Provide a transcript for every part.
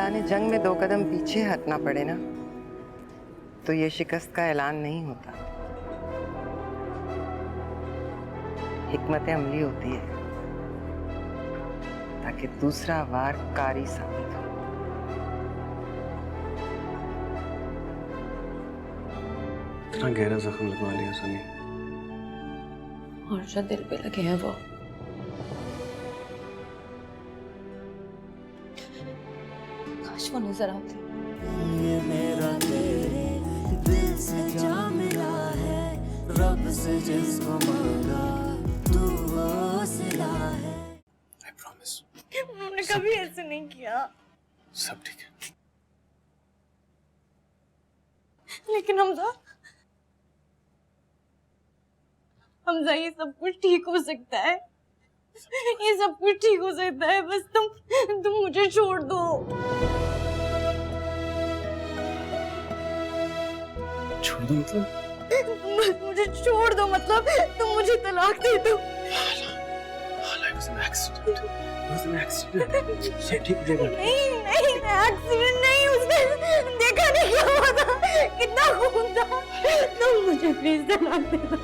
मैदान जंग में 2 कदम पीछे हटना पड़े ना, तो ये शिकस्त का ऐलान नहीं होता, हिकमत अमली होती है, ताकि दूसरा वार कारी साबित हो। इतना गहरा जख्म लगवा लिया सनी। और जो दिल पे लगे हैं वो काश वो नजर आते। ये मेरा तेरे दिल से जा मिला है, रब से जिसको मांगा तू वो सिला है। I promise। मैंने कभी ऐसे नहीं किया। सब ठीक है। लेकिन हमजा ये सब कुछ ठीक हो सकता है, ये सब कुछ ठीक हो सकता है, बस तुम मुझे छोड़ दो। छोड़ दो मतलब? मुझे छोड़ दो मतलब तुम मुझे तलाक दे दो। It was an accident. It was an accident. सब ठीक हो जाएगा। नहीं एक्सीडेंट नहीं, उसने देखा नहीं क्या हुआ था, कितना खून था। तुम मुझे प्लीज तलाक दे दो।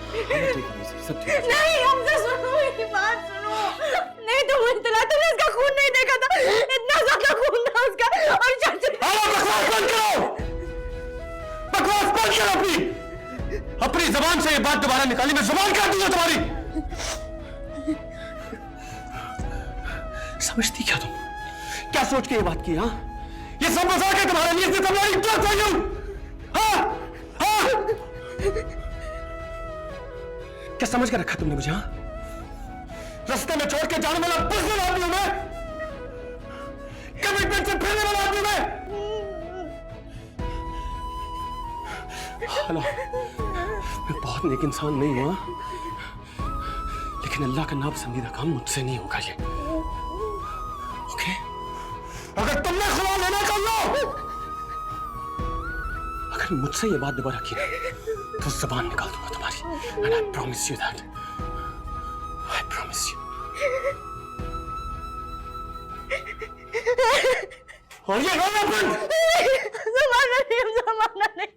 सब ठीक है। नहीं हमसे सुनो, मेरी बात सुनो। नहीं तुम मुझे तलाक, तुमने उसका खून नहीं देखा था, इतना ज्यादा खून था उसका। और चाचा बकवास बंद करो! बकवास बंद करो अपनी जबान से ये बात दोबारा निकाली, मैं जुबान काट दूंगा तुम्हारी। समझती क्या तुम? क्या सोच के ये बात की? हाँ, ये सब मजाक है तुम्हारे लिए, इससे तुम्हारी इज्जत हो यूं? हाँ, हाँ। क्या समझ के रखा तुमने मुझे? हाँ, रास्ते में छोड़ के जाने वाला बुज़दिल आदमी हूं मैं, कमिटमेंट से फिरने वाला आदमी मैं। हेलो, मैं बहुत नेक इंसान नहीं हुआ, लेकिन अल्लाह का नापसंदीदा काम मुझसे नहीं होगा ये। ओके? अगर तुमने खुदा लेना कर लो, अगर मुझसे ये बात दोबारा की तो जबान निकाल दूंगा तुम्हारी। And I promise you that. I promise you. और ये रोना बंद। जमाना नहीं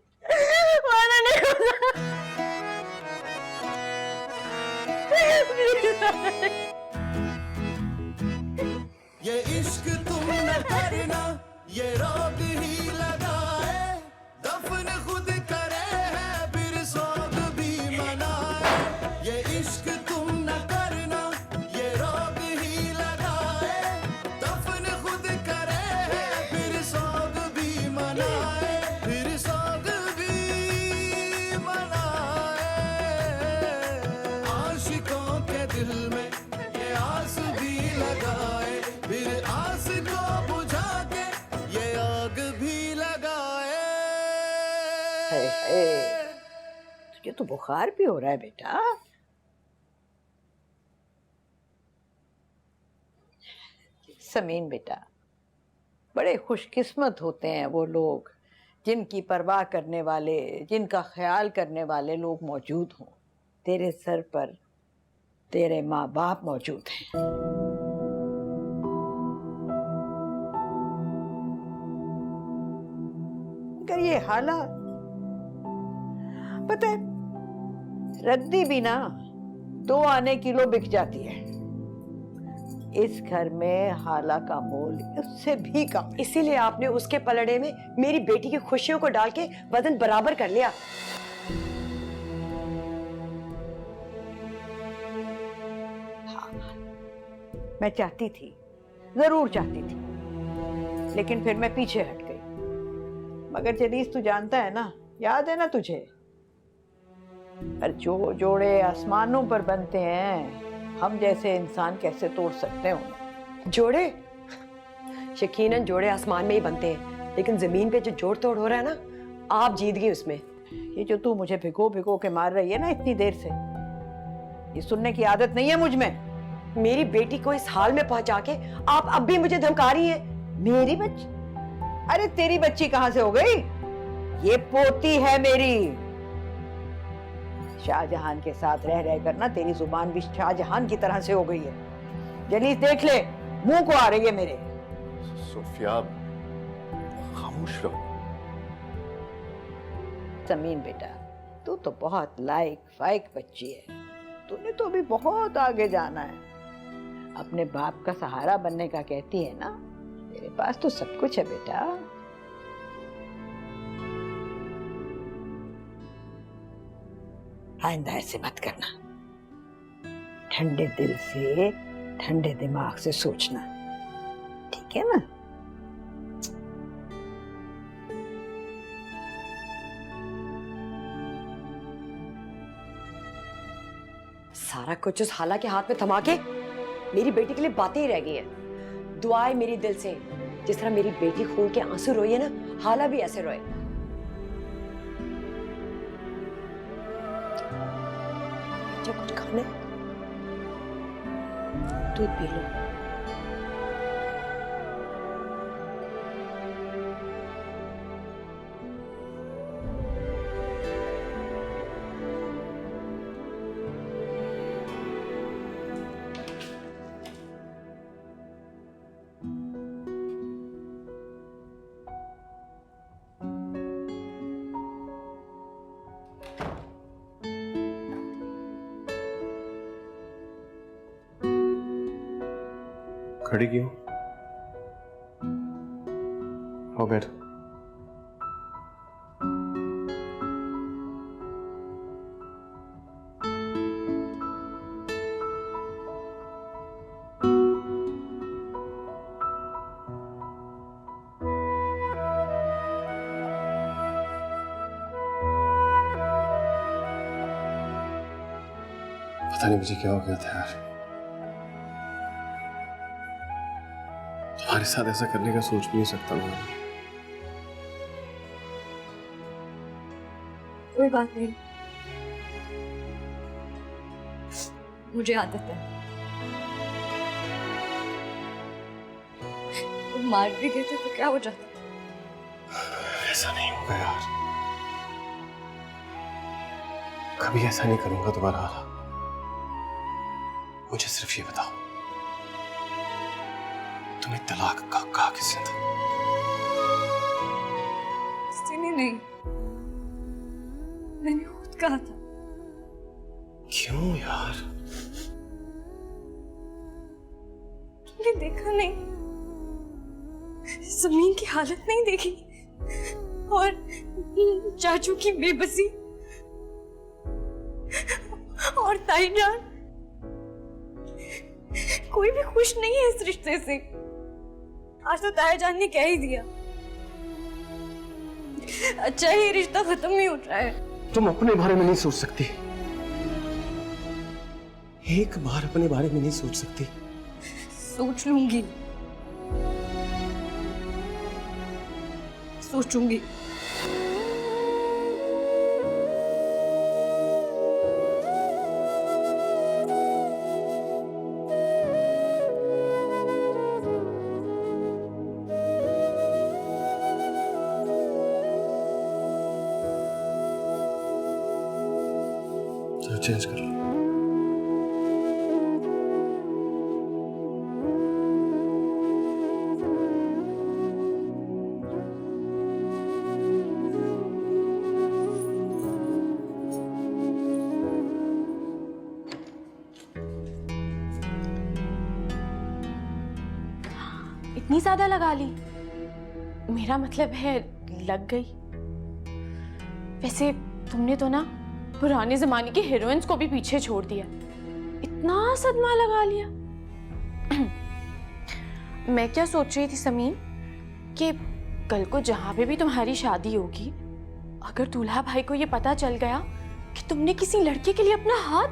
ये इश्क तुम न करना, ये रोग ही लगाए, दफन खुद करे है फिर सोग भी मनाए। ये इश्क तुम न करना, ये रोग ही लगाए, दफन खुद करे है फिर सोग भी मनाए, फिर सोग भी मनाए। आशिकों के दिल में ये आस भी लगाए, फिर आस को बुझा के ये आग भी लगाए। तुझे तो बुखार भी हो रहा है बेटा। समीन बेटा, बड़े खुशकिस्मत होते हैं वो लोग जिनकी परवाह करने वाले, जिनका ख्याल करने वाले लोग मौजूद हों। तेरे सर पर तेरे माँ बाप मौजूद हैं। अगर ये हालात, पता है रद्दी भी ना 2 आने किलो बिक जाती है, इस घर में हाला का मोल उससे भी कम। इसीलिए आपने उसके पलड़े में मेरी बेटी की खुशियों को डाल के वजन बराबर कर लिया। मैं चाहती थी, जरूर चाहती थी, लेकिन फिर मैं पीछे हट गई। मगर जलीस तू जानता है ना, याद है ना तुझे, पर जो जोड़े आसमानों पर बनते हैं, हम जैसे इंसान कैसे तोड़ सकते हैं उन्हें? जोड़े यकीनन जोड़े आसमान में ही बनते हैं, लेकिन जमीन पे जो जोड़ तोड़ हो रहा है ना, आप जीत गई उसमें। ये जो तू मुझे भिगो भिगो के मार रही है ना इतनी देर से, ये सुनने की आदत नहीं है मुझ में। मेरी बेटी को इस हाल में पहुंचा के आप अब भी मुझे धमका रही हैं। मेरी बच्ची? अरे तेरी बच्ची कहां से हो गई? ये पोती है मेरी। शाहजहां के साथ रह रह कर ना तेरी जुबान भी शाहजहां की तरह से हो गई है। जलीस देख ले, मुंह को आ रही है मेरे। सोफिया, खुश रहो। जमीन बेटा, तू तो बहुत लायक फाइक बच्ची है। तूने तो अभी बहुत आगे जाना है। अपने बाप का सहारा बनने का कहती है ना, तेरे पास तो सब कुछ है बेटा। आइंदा ऐसे मत करना। ठंडे दिल से, ठंडे दिमाग से सोचना, ठीक है ना? सारा कुछ उस हाला के हाथ में थमा के मेरी बेटी के लिए बातें ही रह गई है। दुआएं मेरी दिल से, जिस तरह मेरी बेटी खून के आंसू रोई है ना, हाला भी ऐसे रोए। जो कुछ खाना है, दूध पी लो। खड़ी क्यों हो बैठ। पता नहीं मुझे क्या हो गया था यार। तुम्हारे साथ ऐसा करने का सोच भी नहीं सकता मैं। कोई बात नहीं, मुझे आदत है। तुम मार भी देते तो क्या हो जाता? ऐसा नहीं होगा यार, कभी ऐसा नहीं करूंगा दोबारा। मुझे सिर्फ ये बताओ, तुम्हें तलाक का कहा किसने था? किसी ने नहीं, मैंने खुद कहा था। क्यों यार? तुमने देखा नहीं? जमीन की हालत नहीं देखी? और चाचू की बेबसी, और ताईजान, कोई भी खुश नहीं है इस रिश्ते से। आज तो ताईजान ने कह ही दिया, अच्छा ये रिश्ता खत्म ही हो रहा है। तुम अपने बारे में नहीं सोच सकती? एक बार अपने बारे में नहीं सोच सकती? सोच लूंगी, सोचूंगी। चेंज कर लो। इतनी ज्यादा लगा ली? मेरा मतलब है लग गई। वैसे तुमने तो ना पुराने जमाने की हीरोइंस को भी पीछे छोड़ दिया, इतना सदमा लगा लिया। मैं क्या सोच रही थी समीन, कि कल को जहां पे भी तुम्हारी शादी होगी, अगर दूल्हा भाई को ये पता चल गया कि तुमने किसी लड़के के लिए अपना हाथ,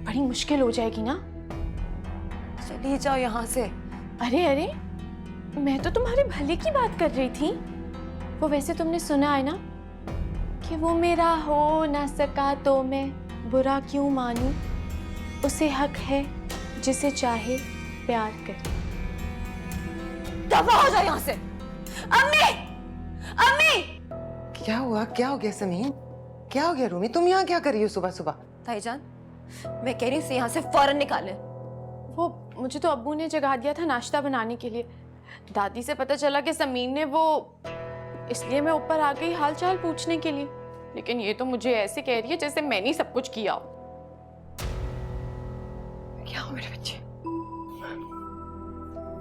बड़ी मुश्किल हो जाएगी ना। चली जाओ यहाँ से। अरे अरे, मैं तो तुम्हारे भले की बात कर रही थी। वो वैसे तुमने सुना है ना कि वो मेरा हो ना सका तो मैं बुरा क्यों मानूं, उसे हक है जिसे चाहे प्यार करे। दफा हो जाओ यहाँ से। अम्मी, अम्मी! क्या हुआ? क्या हो गया समीन? क्या हो गया रूमी? तुम यहाँ क्या कर रही हो सुबह सुबह? ताईजान, मैं कह रही हूँ यहाँ से फौरन निकालें। वो मुझे तो अब्बू ने जगा दिया था नाश्ता बनाने के लिए, दादी से पता चला कि समीन ने वो, इसलिए मैं ऊपर आ गई हाल चाल पूछने के लिए। लेकिन ये तो मुझे ऐसे कह रही है जैसे मैंने ही सब कुछ किया हो। क्या हो मेरे बच्चे,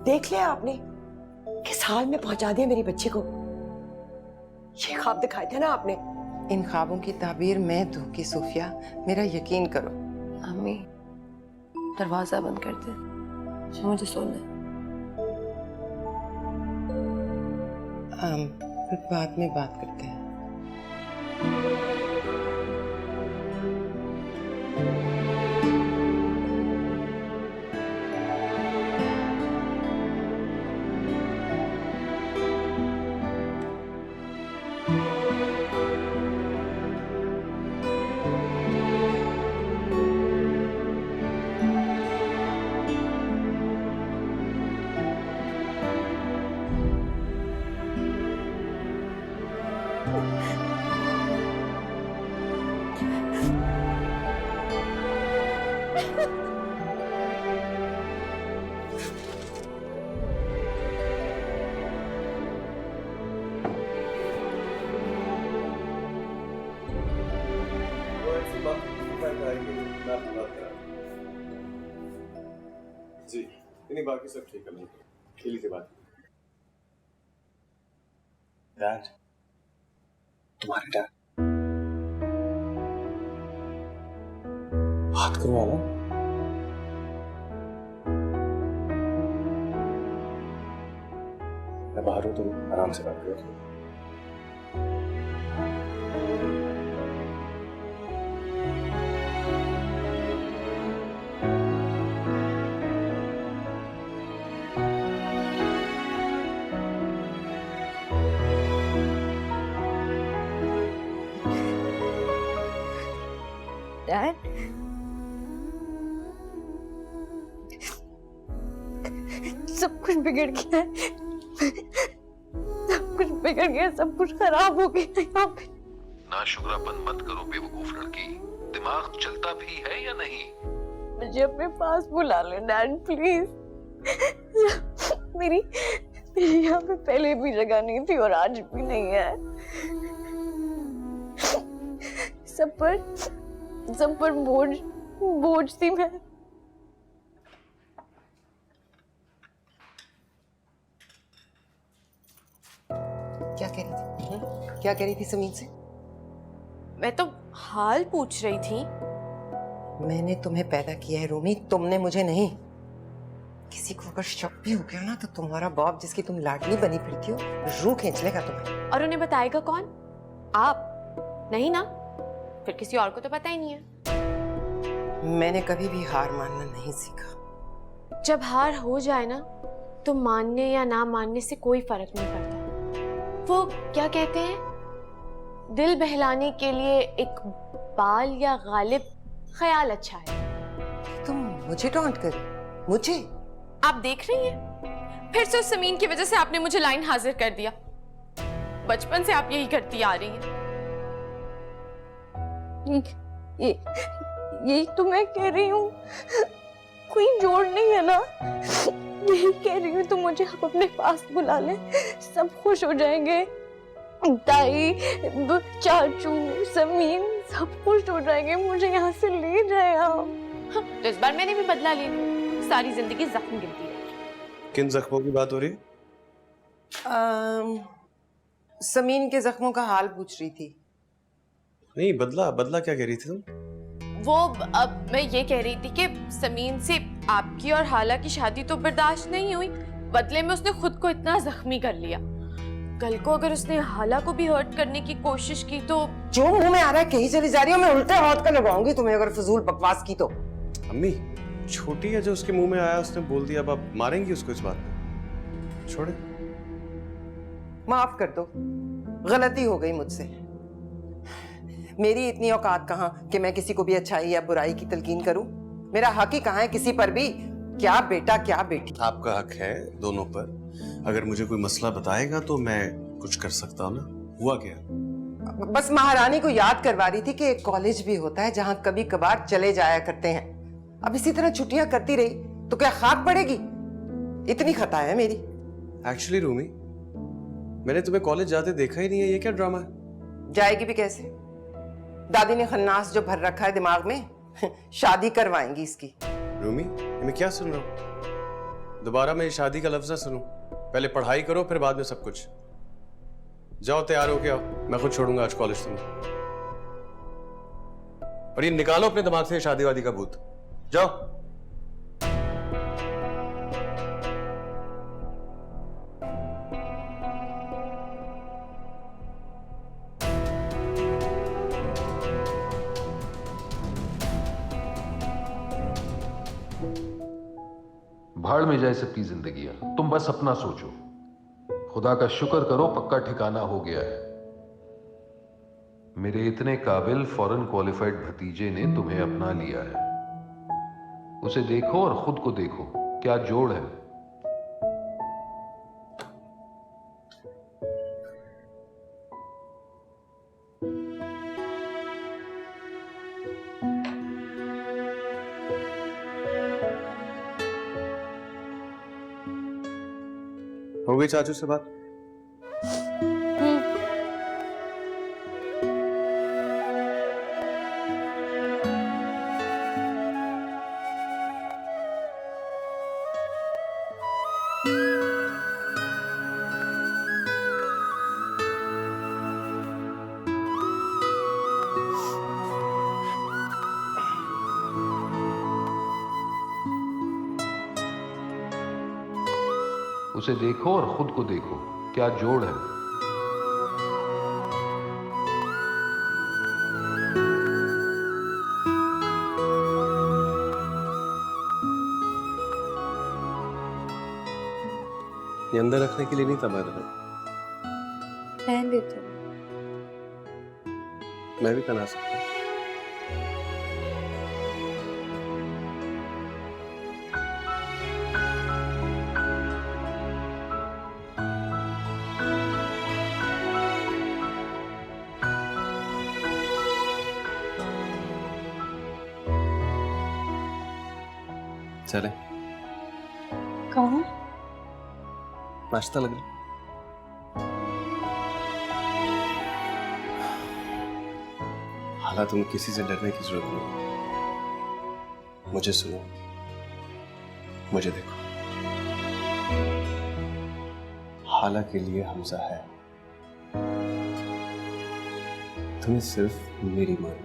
देख लिया आपने किस हाल में पहुंचा दिया मेरी बच्ची को। ये ख्वाब दिखाए थे ना आपने। इन ख्वाबों की ताबीर मैं दूं कि सूफिया, मेरा यकीन करो। अम्मी दरवाजा बंद कर दे, मुझे सोना है। फिर बाद में बात करते हैं। जी नहीं, बाकी सब ठीक है। ले लीजिए बात। डैड, तुम्हारे डैड बात करवा लो। मैं बाहर हूँ, तुम आराम से बात करो। डैड, सब कुछ बिगड़ गया है, सब कुछ बिगड़ गया, सब कुछ खराब हो गया यहाँ पे। नाशुक्रापन मत करो बेवकूफ लड़की, दिमाग चलता भी है या नहीं? मुझे अपने पास बुला लो डैड प्लीज। मेरी यहाँ पे पहले भी जगह नहीं थी और आज भी नहीं है। सब पर बोझ थी मैं। क्या कह रही थी? क्या कह रही थी समीन से? मैं तो हाल पूछ रही थी। मैंने तुम्हें पैदा किया है रोमी, तुमने मुझे नहीं। किसी को अगर शक भी हो गया ना तो तुम्हारा बाप, जिसकी तुम लाडली बनी फिरती हो, रूह खींच लेगा तुम्हें। और उन्हें बताएगा कौन? आप नहीं ना? फिर किसी और को तो पता ही नहीं है। मैंने कभी भी हार मानना नहीं सीखा। जब हार हो जाए ना तो मानने या ना मानने से कोई फर्क नहीं पड़ता। वो क्या कहते हैं, दिल बहलाने के लिए एक बाल या गालिब ख्याल अच्छा है। तुम मुझे टॉन्ट कर, मुझे? आप देख रही हैं, फिर से उस समीन की वजह से आपने मुझे लाइन हाजिर कर दिया। बचपन से आप यही करती आ रही हैं। यही तो मैं कह रही हूँ, कोई जोड़ नहीं है ना। यही कह रही हूँ, तो मुझे आप अपने पास बुला ले, सब खुश हो जाएंगे। ताई, चाचू, समीन सब खुश हो जाएंगे। मुझे यहाँ से ले जाए आप। तो इस बार मैंने भी बदला ले लिया, सारी जिंदगी जख्म गिनती रहेगी। किन जख्मों की बात हो रही? समीन के जख्मों का हाल पूछ रही थी। नहीं, बदला क्या कह रही थी तुम? वो अब मैं ये कह रही थी कि समीन से आपकी और हाला की शादी तो बर्दाश्त नहीं हुई, बदले में उसने खुद को इतना जख्मी कर लिया। कल को अगर उसने हाला को भी हर्ट करने की कोशिश की तो? जो मुंह में आ रहा है कहीं चली जा रही हो, मैं उल्टे हाथ का लगाऊंगी तुम्हें अगर फजूल बकवास की तो। अम्मी छोटी है जो उसके मुंह में आया उसने बोल दिया, अब आप मारेंगी उसको इस बात पे? छोड़े। माफ कर दो, गलती हो गई मुझसे। मेरी इतनी औकात कहाँ कि मैं किसी को भी अच्छाई या बुराई की तलकीन करूं? मेरा हक ही कहाँ है किसी पर भी? क्या बेटा क्या बेटी। आपका हक है दोनों पर। अगर मुझे कोई मसला बताएगा तो मैं कुछ कर सकता हूँ ना। हुआ क्या? बस महारानी को याद करवा रही थी कि एक कॉलेज भी होता है जहाँ कभी कभार चले जाया करते हैं। अब इसी तरह छुट्टियां करती रही तो क्या खाक पड़ेगी? इतनी खता है मेरी। एक्चुअली रूमी, मैंने तुम्हें कॉलेज जाते देखा ही नहीं है। ये क्या ड्रामा है? जाएगी भी कैसे? दादी ने खन्नास जो भर रखा है दिमाग में, शादी करवाएंगी इसकी। रूमी, ये मैं क्या सुन रहा हूँ? दोबारा मैं शादी का लफ्ज ना सुनूं। पहले पढ़ाई करो, फिर बाद में सब कुछ। जाओ तैयार हो के आओ, मैं खुद छोड़ूंगा आज कॉलेज तुम्हें। और ये निकालो अपने दिमाग से शादी वादी का भूत। जाओ। भाड़ में जाए सबकी जिंदगियां, तुम बस अपना सोचो। खुदा का शुक्र करो, पक्का ठिकाना हो गया है। मेरे इतने काबिल फॉरेन क्वालिफाइड भतीजे ने तुम्हें अपना लिया है। उसे देखो और खुद को देखो, क्या जोड़ है। हो गई चाचू से बात? उसे देखो और खुद को देखो, क्या जोड़ है। ये अंदर रखने के लिए नहीं था मैं। रहने देते। मैं भी पहना सकता हूँ। चले कहाँ? नाश्ता लग रहा। हालांकि तुम्हें किसी से डरने की जरूरत नहीं। मुझे सुनो, मुझे देखो। हाला के लिए हमजा है, तुम्हें सिर्फ मेरी माननी है।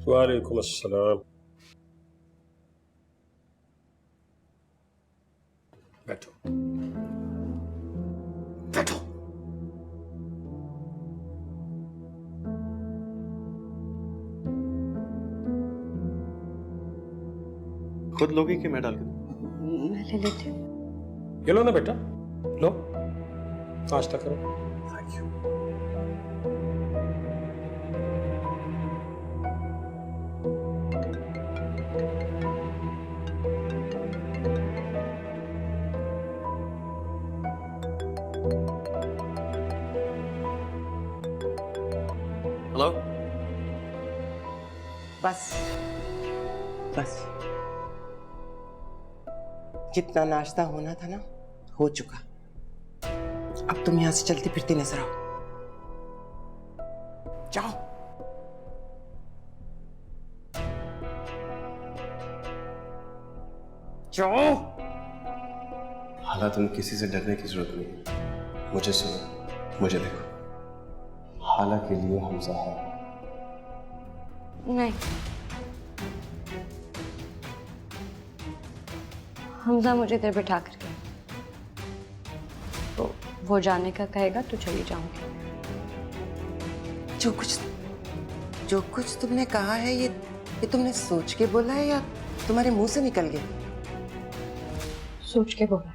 वालेकुम अस्सलाम। बैठो बैठो। खुद लोगी कि मैं डाल के दूं? मैं ले लेती हूँ। ये लो ना बेटा, लो नाश्ता करो। Thank you. हेलो। बस बस, जितना नाश्ता होना था ना हो चुका। अब तुम यहां से चलती फिरती नजर आओ। जाओ। जाओ। हालांकि तुम्हें किसी से डरने की जरूरत नहीं। मुझे सुनो, मुझे देखो। हाला के लिए हमजा है। नहीं, हमजा मुझे इधर बिठा कर गया, तो वो जाने का कहेगा तो चली जाऊंगी। जो कुछ तुमने कहा है ये तुमने सोच के बोला है या तुम्हारे मुंह से निकल गया? सोच के बोला।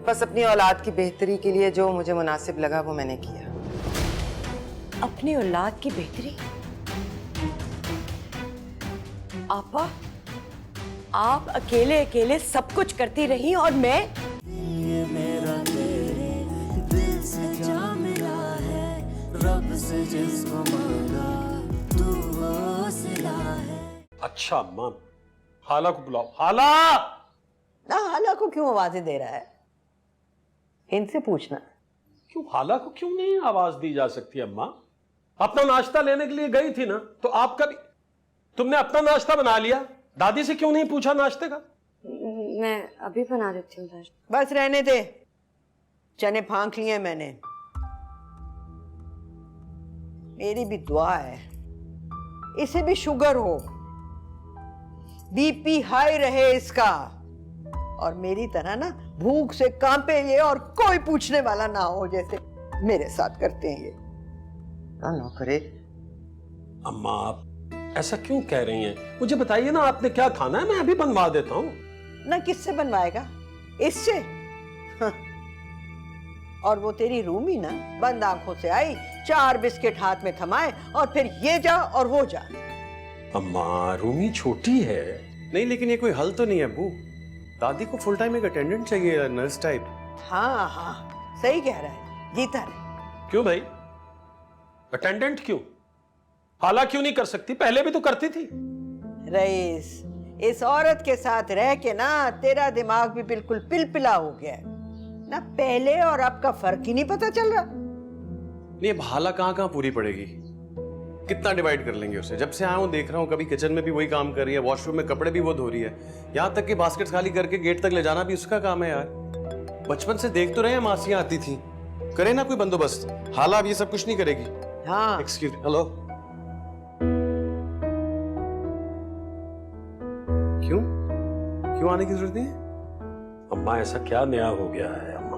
बस अपनी औलाद की बेहतरी के लिए जो मुझे मुनासिब लगा वो मैंने किया। अपनी औलाद की बेहतरी? आपा, आप अकेले अकेले सब कुछ करती रही और मैं? ये मेरा तेरे दिल से जा मिला है, रब से जिसको मांगा तू वो सिला है। अच्छा अम्मा, हाला को बुलाओ। हाला! ना हाला को क्यों आवाजें दे रहा है? इनसे पूछना। क्यों हाला को क्यों नहीं आवाज दी जा सकती अम्मा? अपना नाश्ता लेने के लिए गई थी ना, तो आपका भी तुमने अपना नाश्ता बना लिया, दादी से क्यों नहीं पूछा नाश्ते का? मैं अभी बना देती हूँ। बस रहने दे, चने फांक लिए मैंने। मेरी भी दुआ है इसे भी शुगर हो, बीपी हाई रहे इसका, और मेरी तरह ना भूख से कांपे ये और कोई पूछने वाला ना हो जैसे मेरे साथ करते हैं ये। नौकरे अम्मा आप ऐसा क्यों कह रही हैं? मुझे बताइए ना, आपने क्या खाना है, मैं अभी बनवा देता हूँ। ना किससे बनवाएगा? इससे? हाँ। और वो तेरी रूमी ना बंद आंखों से आई, 4 बिस्किट हाथ में थमाए और फिर ये जा और वो जा। अम्मा रूमी छोटी है। नहीं, लेकिन ये कोई हल तो नहीं है अब्बू। दादी को फुल टाइम एक अटेंडेंट चाहिए, नर्स टाइप। हाँ हाँ सही कह रहा है, जीता रहे। क्यों भाई, अटेंडेंट क्यों? हाला क्यों नहीं कर सकती? पहले भी तो करती थी। रईस, इस औरत के साथ रह के ना तेरा दिमाग भी बिल्कुल पिलपिला हो गया है ना। पहले और अब का फर्क ही नहीं पता चल रहा। नहीं, अब हाला कहाँ पूरी पड़ेगी? कितना डिवाइड कर लेंगे उसे? जब से आया हूँ देख रहा हूँ, कभी किचन में भी वही काम कर रही है, वॉशरूम में कपड़े भी वो धो रही है, यहाँ तक कि बास्केट खाली करके गेट तक ले जाना भी उसका काम है यार। बचपन से देख तो रहे हैं, मासियां आती थी, करे ना कोई बंदोबस्त। हाला अब ये सब कुछ नहीं करेगी। हाँ एक्सक्यूज, हेलो। क्यों आने की जरूरत नहीं है? अम्मा ऐसा क्या नया हो गया है अम्मा?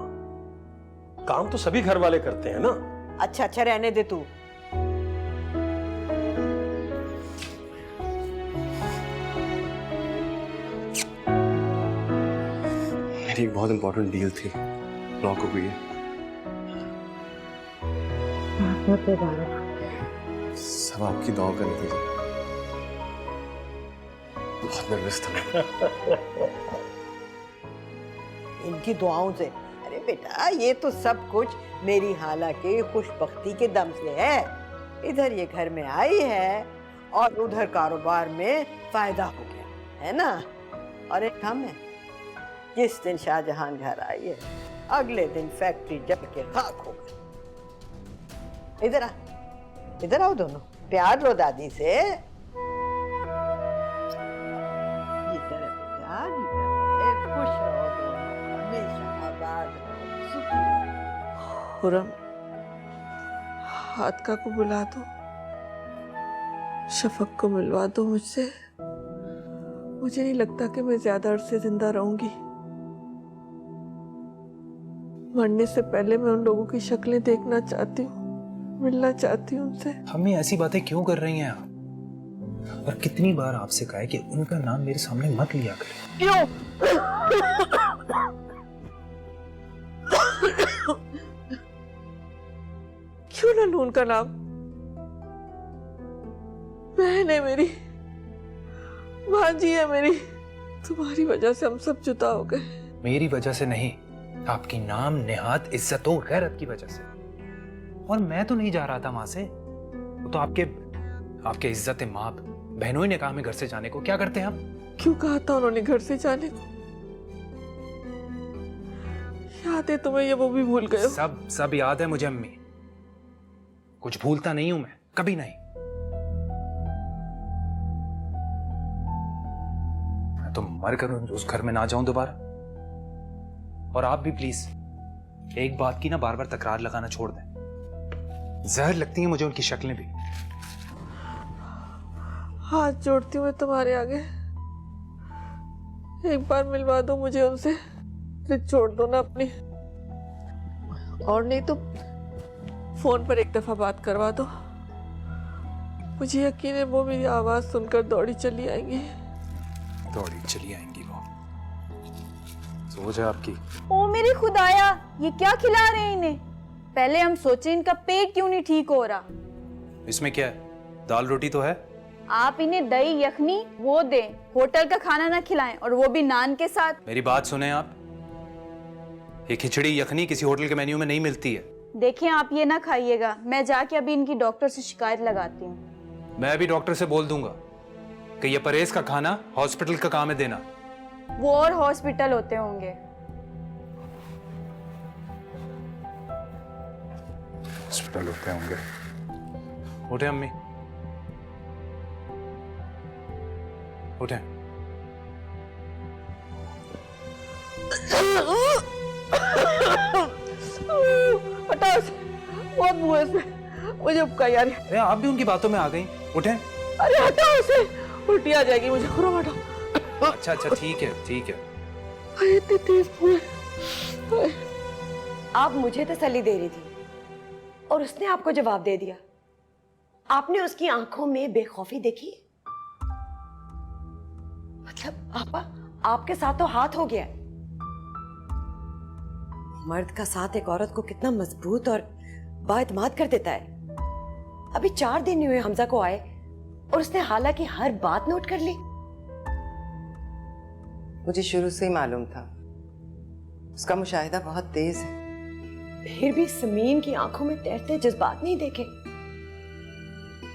काम तो सभी घर वाले करते हैं ना। अच्छा अच्छा रहने दे तू। मेरी एक बहुत इंपॉर्टेंट डील थी, लॉक हो गई है। सब आपकी दुआओं का नतीजा। बहुत नर्वस था मैं। इनकी दुआओं से? अरे बेटा ये तो सब कुछ मेरी हाला के खुशबख्ती के दम से है। इधर ये घर में आई है और उधर कारोबार में फायदा हो गया है ना। और एक काम है, जिस दिन शाहजहान घर आई है अगले दिन फैक्ट्री जल के खाक हो गई। इधर आओ दोनों, प्यार लो दादी से। जीते रहे बेटा, जीते रहे, खुश रहो दोनों, हमेशा आबाद रहो, सुखी रहो। खुरम, हादका को बुला दो, शफक को मिलवा दो मुझसे। मुझे नहीं लगता कि मैं ज्यादा अरसे जिंदा रहूंगी। मरने से पहले मैं उन लोगों की शक्लें देखना चाहती हूँ, मिलना चाहती हूँ उनसे। हमें ऐसी बातें क्यों कर रही हैं आप? और कितनी बार आपसे कहा है कि उनका नाम मेरे सामने मत लिया करें। क्यों? क्यों ना लूं उनका नाम? बहन है मेरी, भांजी है मेरी। तुम्हारी वजह से हम सब जुदा हो गए। मेरी वजह से नहीं, आपकी नाम, नेहात, इज्जत और गैरत की वजह से। और मैं तो नहीं जा रहा था वहां से, वो तो आपके इज्जत माँ बहनों ने कहा हमें घर से जाने को। क्या करते हैं हम? क्यों कहा था उन्होंने घर से जाने को? याद है तुम्हें ये वो भी भूल गए हो? सब याद है मुझे अम्मी। कुछ भूलता नहीं हूं मैं, कभी नहीं। मैं तो मर कर उस घर में ना जाऊं दोबारा। और आप भी प्लीज एक बात की ना बार बार तकरार लगाना छोड़ दें। जहर लगती है मुझे उनकी शक्लें भी। हाथ जोड़ती हूँ मैं तुम्हारे आगे, एक बार मिलवा दो मुझे उनसे, फिर छोड़ दो ना अपनी, और नहीं तो फोन पर एक दफा बात करवा दो। मुझे यकीन है वो मेरी आवाज सुनकर दौड़ी चली आएंगी। दौड़ी चली आएंगी वो। सोच है आपकी। ओ मेरी खुदाया, ये क्या खिला रहे हैं इन्हें? पहले हम सोचे इनका पेट क्यों नहीं ठीक हो रहा। इसमें क्या है, दाल रोटी तो है। आप इन्हें दही यखनी वो दें, होटल का खाना ना खिलाएं, और वो भी नान के साथ। मेरी बात सुने आप, ये खिचड़ी यखनी किसी होटल के मेन्यू में नहीं मिलती है। देखिए आप ये ना खाइएगा, मैं जाके अभी इनकी डॉक्टर से शिकायत लगाती हूँ। मैं भी डॉक्टर से बोल दूंगा कि ये परहेज का खाना हॉस्पिटल का काम है देना। वो और हॉस्पिटल होते होंगे। हॉस्पिटल होते होंगे। उठे अम्मी, उठे। हटाओ इसे, बहुत मुंह है इसमें, मुझे उपकाई आ रही है। अरे आप भी उनकी बातों में आ गई। उठे। अरे हटाओ इसे, उल्टी आ जाएगी मुझे। खुरम हटाओ। अच्छा ठीक है ठीक है। अरे इतनी तेज मुंह है। आप मुझे तसल्ली दे रही थी और उसने आपको जवाब दे दिया। आपने उसकी आंखों में बेखौफी देखी? मतलब आपा, आपके साथ तो हाथ हो गया। मर्द का साथ एक औरत को कितना मजबूत और बाएतमाद कर देता है। अभी 4 दिन नहीं हुए हमजा को आए और उसने हालांकि हर बात नोट कर ली। मुझे शुरू से ही मालूम था, उसका मुशाहिदा बहुत तेज है। फिर भी समीन की आंखों में तैरते जज्बात नहीं देखे?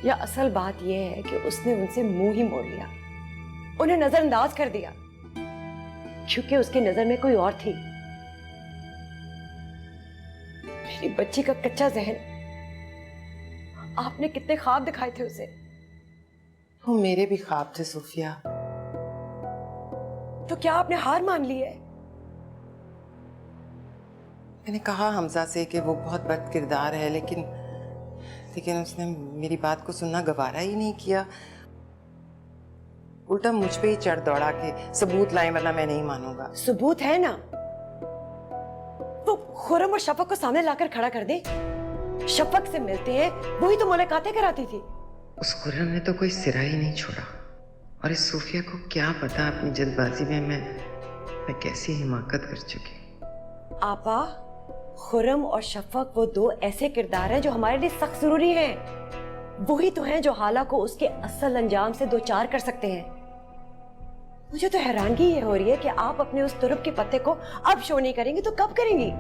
या असल बात यह है कि उसने उनसे मुंह ही मोड़ लिया, उन्हें नजरअंदाज कर दिया क्योंकि उसकी नजर में कोई और थी। मेरी बच्ची का कच्चा जहन, आपने कितने ख्वाब दिखाए थे उसे। वो मेरे भी ख्वाब थे सूफिया। तो क्या आपने हार मान ली है? मैंने कहा हमजा से कि वो बहुत बद किरदार है, लेकिन उसने मेरी बात को सुनना गवारा ही नहीं किया। उल्टा मुझ पे ही चढ़ दौड़ा के सबूत लाए, वरना मैं नहीं मानूंगा। सबूत है ना, तो खुरम और शफक को सामने लाकर खड़ा कर दे। शफक से मिलते हैं, वही तो मुलाकातें कराती थी। उस खुरम ने तो कोई सिरा ही नहीं छोड़ा, और इस सूफिया को क्या पता अपनी जल्दबाजी में मैं कैसी हिमाकत कर चुकी। आपा, खुरम और शफक वो 2 ऐसे किरदार हैं जो हमारे लिए सख्त जरूरी हैं। वही तो हैं जो हाला को उसके असल अंजाम से 2 चार कर सकते हैं। मुझे तो हैरानगी ये हो रही है कि आप अपने उस तुरुप के पत्ते को अब शो नहीं करेंगी तो कब करेंगी?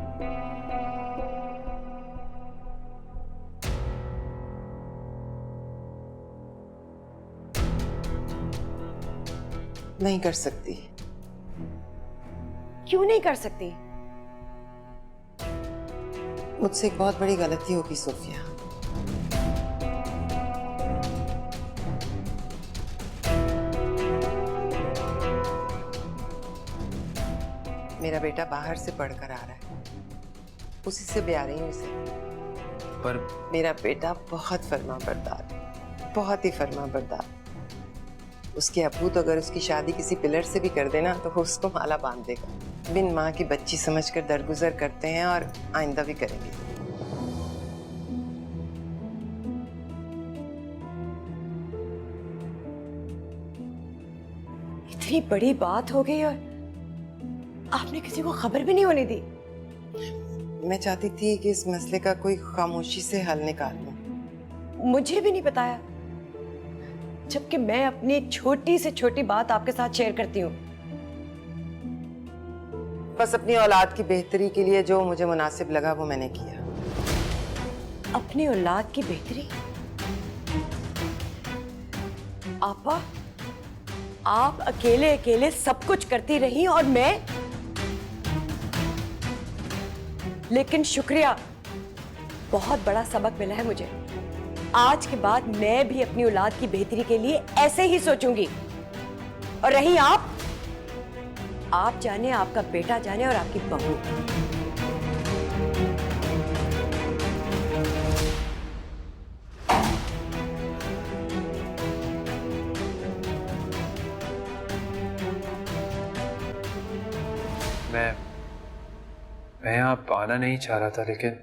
नहीं कर सकती। क्यों नहीं कर सकती? मुझसे एक बहुत बड़ी गलती होगी सूफिया। मेरा बेटा बाहर से पढ़कर आ रहा है, उसी से ब्याह रही हूँ इसे। पर मेरा बेटा बहुत फर्माबरदार है, बहुत ही फर्माबरदार। उसके अब्बू तो अगर उसकी शादी किसी पिलर से भी कर देना तो वो उसको माला बांध देगा। बिन माँ की बच्ची समझकर दरगुजर करते हैं और आइंदा भी करेंगे। इतनी बड़ी बात हो गई और आपने किसी को खबर भी नहीं होने दी। मैं चाहती थी कि इस मसले का कोई खामोशी से हल निकाल लूं। मुझे भी नहीं बताया, जबकि मैं अपनी एक छोटी से छोटी बात आपके साथ शेयर करती हूँ। बस अपनी औलाद की बेहतरी के लिए जो मुझे मुनासिब लगा वो मैंने किया। अपनी औलाद की बेहतरी? आपा, आप अकेले अकेले सब कुछ करती रही और मैं लेकिन शुक्रिया, बहुत बड़ा सबक मिला है मुझे। आज के बाद मैं भी अपनी औलाद की बेहतरी के लिए ऐसे ही सोचूंगी। और रही आप जाने, आपका बेटा जाने और आपकी बहू। मैं यहाँ आना नहीं चाह रहा था, लेकिन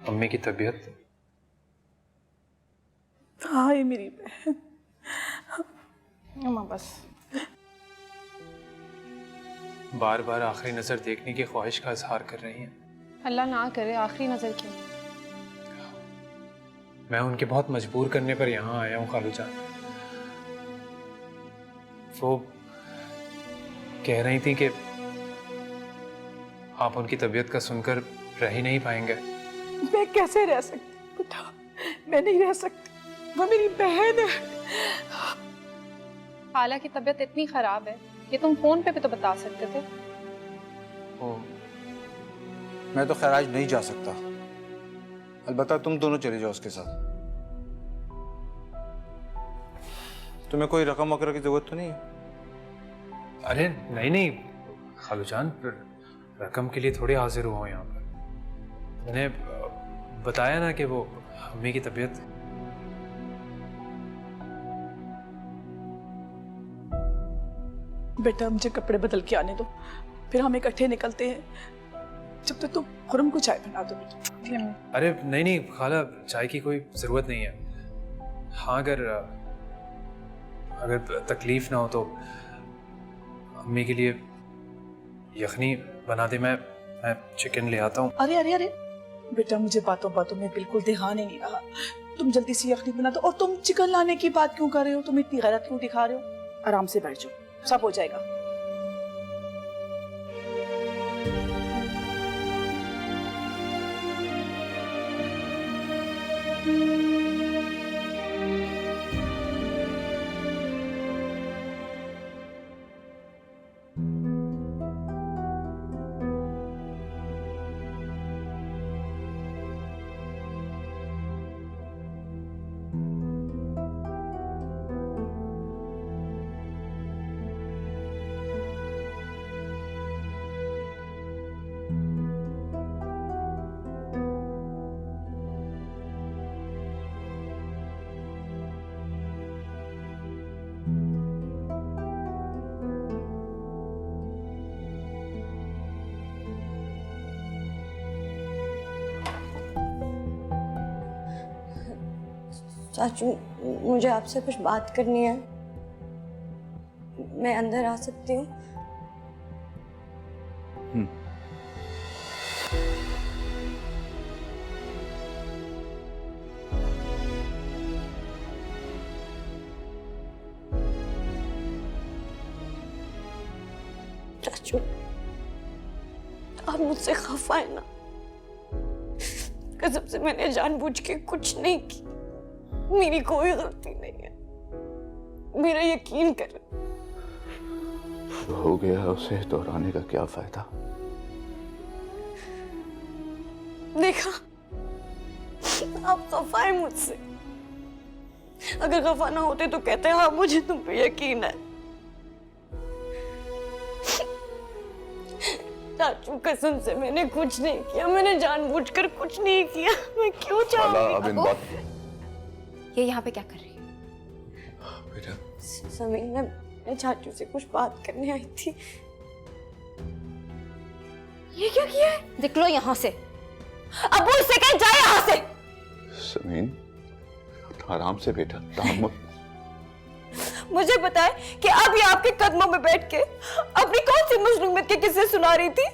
मम्मी की तबीयत। हाँ ये मेरी बहन। अम्मा बस बार बार आखिरी नजर देखने की ख्वाहिश का इजहार कर रही हैं। अल्लाह ना करे आखिरी नजर क्यों। मैं उनके बहुत मजबूर करने पर यहाँ आया हूँ खालू जान। वो कह रही थी कि आप उनकी तबीयत का सुनकर रह ही नहीं पाएंगे। मैं कैसे रह सकती बेटा, मैं नहीं रह सकती, वो मेरी बहन है। खाला की तबीयत इतनी खराब है, ये तुम फोन पे भी तो बता सकते थे। मैं तो खैर आज नहीं जा सकता, अलबत्ता तुम दोनों चले जाओ उसके साथ। तुम्हें कोई रकम वगैरह की जरूरत तो नहीं है? अरे नहीं खालू जान, रकम के लिए थोड़ी हाजिर हुआ हूँ यहाँ पर। मैंने बताया ना कि वो अम्मी की तबीयत। बेटा मुझे कपड़े बदल के आने दो, फिर हम इकट्ठे निकलते हैं। जब तक तुम खुरम को चाय बना दो बेटा। अरे नहीं खाला, चाय की कोई ज़रूरत नहीं है। हाँ अगर तकलीफ ना हो तो अम्मी के लिए यखनी बना दे। मैं चिकन ले आता हूँ। अरे बेटा मुझे बातों में बिल्कुल ध्यान ही नहीं रहा। तुम जल्दी से यखनी बना दो। और तुम चिकन लाने की बात क्यों कर रहे हो? तुम इतनी गैरत क्यों दिखा रहे हो? आराम से बैठ जाओ, सब हो जाएगा। चाचू, मुझे आपसे कुछ बात करनी है। मैं अंदर आ सकती हूँ? चाचू, आप मुझसे खफा है ना? कसम से मैंने जानबूझ के कुछ नहीं की, मेरी कोई गलती नहीं है, मेरा यकीन कर। हो गया, उसे दोहराने का क्या फायदा? देखा, आप खफा है मुझसे। अगर खफा ना होते तो कहते हाँ मुझे तुम पे यकीन है। चाचू कसम से मैंने कुछ नहीं किया, मैंने जानबूझकर कुछ नहीं किया। मैं क्यों चाहूंगी? ये यहाँ पे क्या कर रही है? बेटा समीन, मैं चाचू से कुछ बात करने आई थी। ये क्या किया है? निकलो यहाँ से। अबू इससे कह जाए यहाँ से। समीन आराम से बेटा, तामुल। मुझे बताए कि अब ये आपके कदमों में बैठ के अपनी कौन सी मजलूमियत के किस्से सुना रही थी,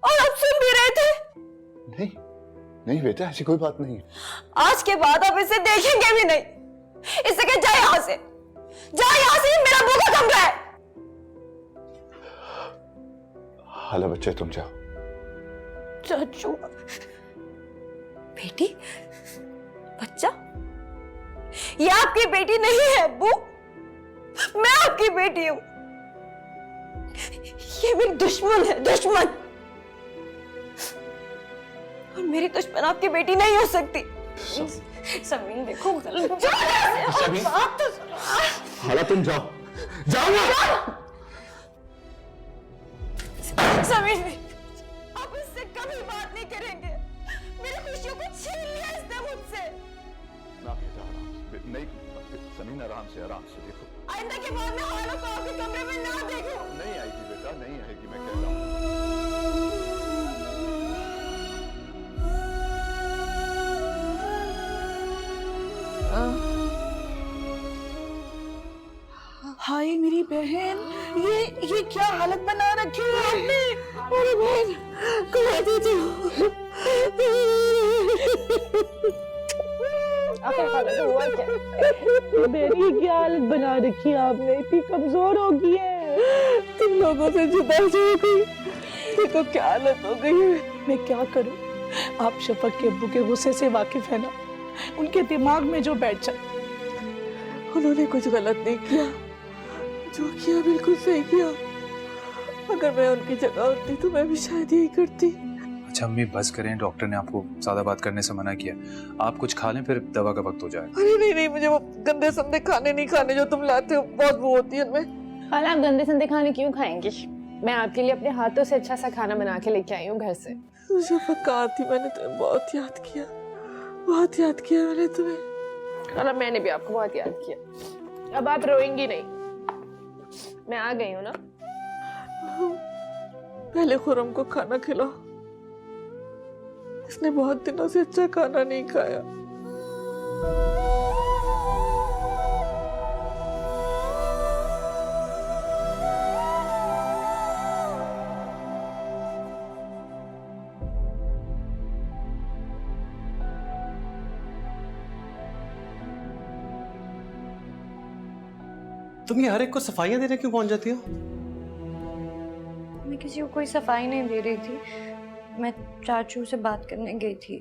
और आप सुन भी रहे थे। नहीं बेटा, ऐसी कोई बात नहीं। आज के बाद आप इसे देखेंगे भी नहीं। इससे कह जाए यहाँ से, जाए यहाँ से, मेरा भूखा कमरा है। हाला बच्चे, तुम जाओ। चाचू, बेटी, बच्चा, ये आपकी बेटी नहीं है अब्बू, मैं आपकी बेटी हूं। ये मेरी दुश्मन है, दुश्मन। और मेरी दुश्मन आपकी बेटी नहीं हो सकती। समीन देखो गलत बात तो सुनो। हाला तुम जाओ, जाओ ना। समीन आप इससे कभी बात नहीं करेंगे। मेरी खुशियों को छीन लिया इसने मुझसे। नहीं समीन, आराम से देखो। आइंदा के बाद मैं हालों को आपके कमरे में ना देखूं। नहीं आएगी बेटा, नहीं आएगी, मैं कह रहा हूँ। हाय मेरी बहन, ये क्या हालत बना रखी है आपने? अरे बहन कहा देती हो। हुआ क्या? मेरी क्या हालत बना रखी है आपने, इतनी कमजोर हो गई है, तुम लोगों से जुदा हो गई, देखो क्या हालत हो गई है। मैं क्या करूं, आप शफक के अब्बू के गुस्से से वाकिफ है ना, उनके दिमाग में जो बैठ जाए। उन्होंने कुछ गलत नहीं किया, जो किया बिल्कुल सही किया। अगर मैं उनकी जगह होती तो मैं भी शायद यही करती। अच्छा अम्मी बस करें, डॉक्टर ने आपको ज्यादा बात करने से मना किया। आप कुछ खा लें, फिर दवा का वक्त हो जाएगा। अरे नहीं नहीं, मुझे वो गंदे संदे खाने नहीं खाने जो तुम लाते हो, बहुत वो होती है उनमें। और आप गंदे संदे खाने क्यों खाएंगे? मैं आपके लिए अपने हाथों से अच्छा सा खाना बना के लेके आई हूँ घर से। शफक कहाँ थी, मैंने तुम्हें बहुत याद किया, बहुत याद किया मैंने तुम्हें। और मैंने भी आपको बहुत याद किया। अब आप रोएंगी नहीं, मैं आ गई हूँ ना। पहले खुरम को खाना खिलाओ, इसने बहुत दिनों से अच्छा खाना नहीं खाया। तुम ये हर एक को सफाइयां देने क्यों पहुंच जाती हो? मैं किसी को कोई सफाई नहीं दे रही थी, मैं चाचू से बात करने गई थी,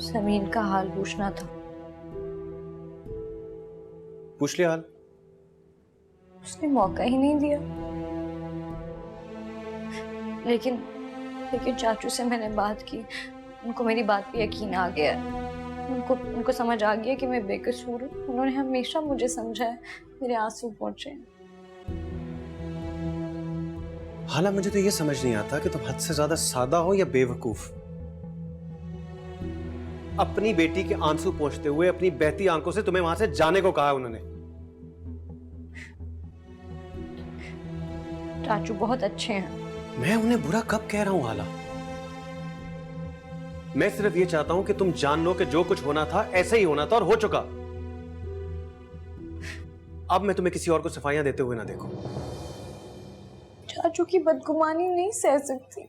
समीन का हाल पूछना था। पूछ लिया हाल? उसने मौका ही नहीं दिया। लेकिन चाचू से मैंने बात की, उनको मेरी बात पे यकीन आ गया है। उनको समझ आ गया कि मैं बेकसूर हूँ। उन्होंने हमेशा मुझे समझा है, मेरे आंसू पहुंचे। हाला मुझे तो ये समझ नहीं आता कि तुम हद से ज्यादा सादा हो या बेवकूफ। अपनी बेटी के आंसू पोंछते हुए अपनी बहती आंखों से तुम्हें वहां से जाने को कहा उन्होंने। चाचू बहुत अच्छे हैं। मैं उन्हें बुरा कब कह रहा हूं हाला? मैं सिर्फ ये चाहता हूं कि तुम जान लो कि जो कुछ होना था ऐसे ही होना था और हो चुका। अब मैं तुम्हें किसी और को सफाइयां देते हुए ना देखूं। चाचू की बदगुमानी नहीं सह सकती,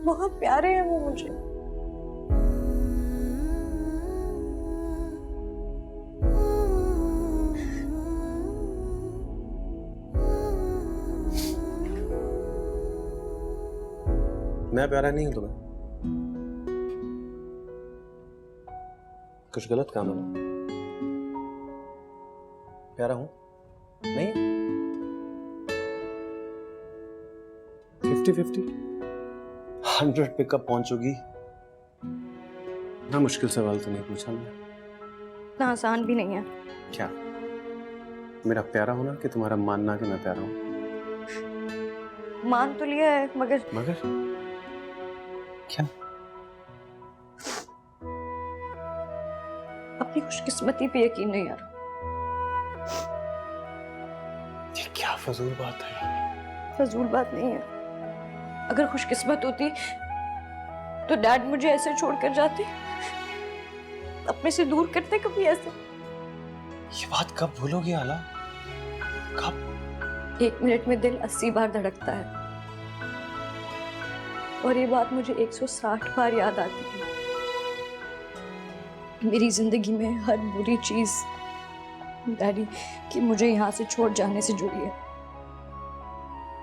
बहुत प्यारे हैं वो मुझे। मैं प्यारा नहीं हूं तुम्हें? कुछ गलत काम है ना? प्यारा हूं? नहीं? 50-50? 100 पे कब पहुंचोगी? ना मुश्किल सवाल तो नहीं पूछा मैं। इतना आसान भी नहीं है। क्या मेरा प्यारा होना कि तुम्हारा मानना कि मैं प्यारा हूं? मान तो लिया है, मगर क्या? अपनी खुशकिस्मती पे यकीन नहीं आ रहा। ये क्या फजूल बात है यार? फजूल बात नहीं है। अगर खुशकिस्मत होती तो डैड मुझे ऐसे छोड़कर जाते, अपने से दूर करते कभी ऐसे। ये बात कब भूलोगी आला? कब? 1 मिनट में दिल 80 बार धड़कता है, और ये बात मुझे 160 बार याद आती है। मेरी जिंदगी में हर बुरी चीज डैडी की मुझे यहाँ से छोड़ जाने से जुड़ी है,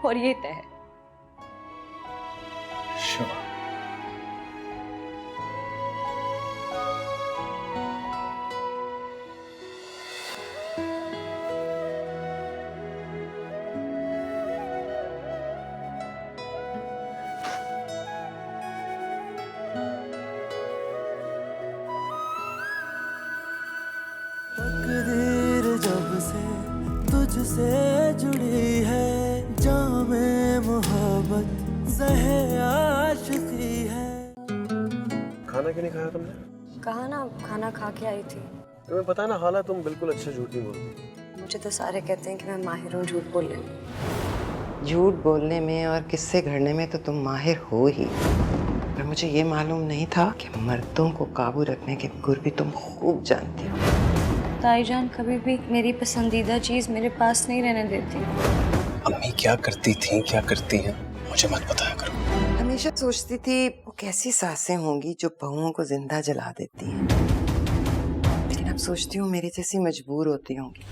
और ये तय है। Sure. क्यों नहीं खाया तुमने? कहा ना, खाना खा के आई थी। तुम्हें पता है ना हाला, तुम बिल्कुल अच्छे झूठ नहीं बोलती। मुझे तो सारे कहते हैं कि मैं माहिर हूँ झूठ बोलने में। झूठ बोलने में और किस्से घड़ने में तो तुम माहिर हो ही, पर मुझे ये मालूम नहीं था कि मर्दों को काबू रखने के गुर भी तुम खूब जानती हो। ताईजान कभी भी मेरी पसंदीदा चीज मेरे पास नहीं रहने देती। अम्मी क्या करती थी, क्या करती हैं, मुझे मत बताया करो। हमेशा सोचती थी वो कैसी सासें होंगी जो बहुओं को जिंदा जला देती हैं, लेकिन अब सोचती हूँ मेरी जैसी मजबूर होती होंगी।